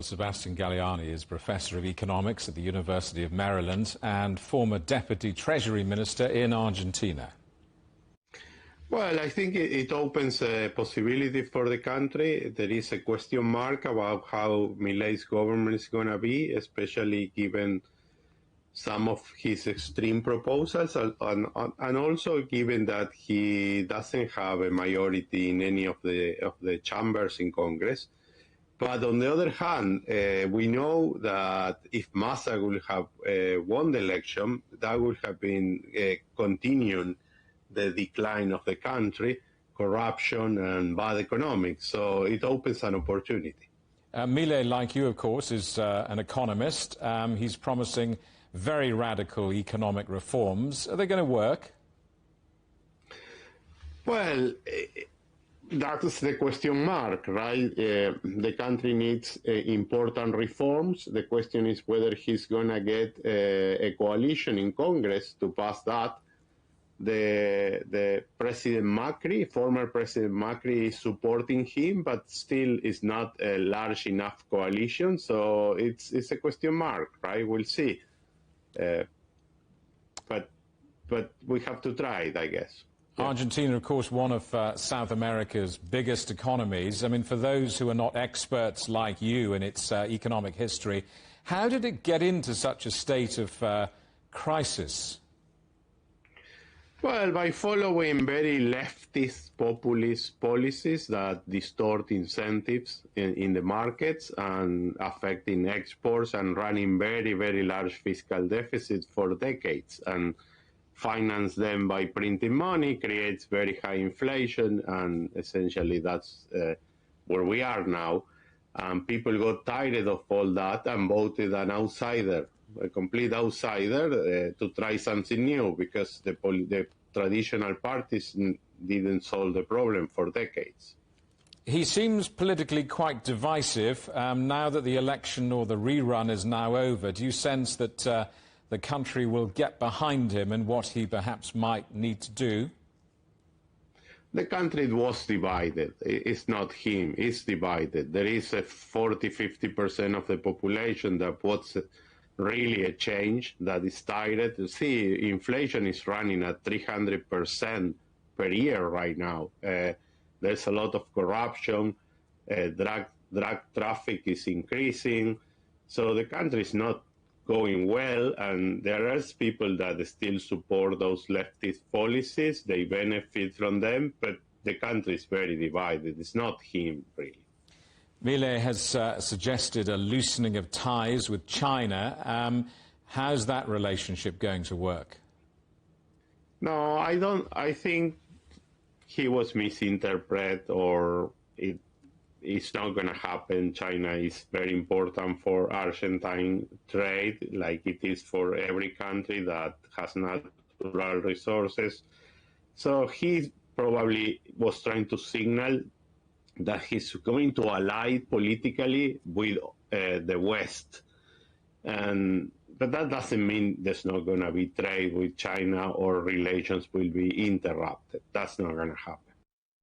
Sebastian Galiani is Professor of Economics at the University of Maryland and former Deputy Treasury Minister in Argentina. Well, I think it opens a possibility for the country. There is a question mark about how Milei's government is going to be, especially given some of his extreme proposals, and also given that he doesn't have a majority in any of the chambers in Congress. But on the other hand, we know that if Massa would have won the election, that would have been continuing the decline of the country, corruption and bad economics. So it opens an opportunity. Milei, like you, of course, is an economist. He's promising very radical economic reforms. Are they going to work? Well, that is the question mark, right? The country needs important reforms. The question is whether he's going to get a coalition in Congress to pass that. The President Macri, former President Macri, is supporting him, but still is not a large enough coalition. So it's a question mark, right? We'll see. But we have to try it, I guess. Argentina, of course, one of South America's biggest economies. I mean, for those who are not experts like you in its economic history, how did it get into such a state of crisis? Well, by following very leftist populist policies that distort incentives in the markets and affecting exports and running very, very large fiscal deficits for decades, and finance them by printing money, creates very high inflation, and essentially that's where we are now. People got tired of all that and voted an outsider, a complete outsider, to try something new, because the traditional parties didn't solve the problem for decades. He seems politically quite divisive. Now that the election or the rerun is now over, do you sense that the country will get behind him and what he perhaps might need to do? The country was divided. It's not him, it's divided. There is a 40–50% of the population that wants really a change, that is tired. You see, inflation is running at 300% per year right now. There's a lot of corruption, drug traffic is increasing. So the country is not going well, and there are people that still support those leftist policies. They benefit from them, but the country is very divided. It's not him, really. Milei has suggested a loosening of ties with China. How's that relationship going to work? No, I don't. I think he was misinterpreted, or it's not going to happen. China is very important for Argentine trade, like it is for every country that has natural resources. So he probably was trying to signal that he's going to ally politically with the West. But that doesn't mean there's not going to be trade with China or relations will be interrupted. That's not going to happen.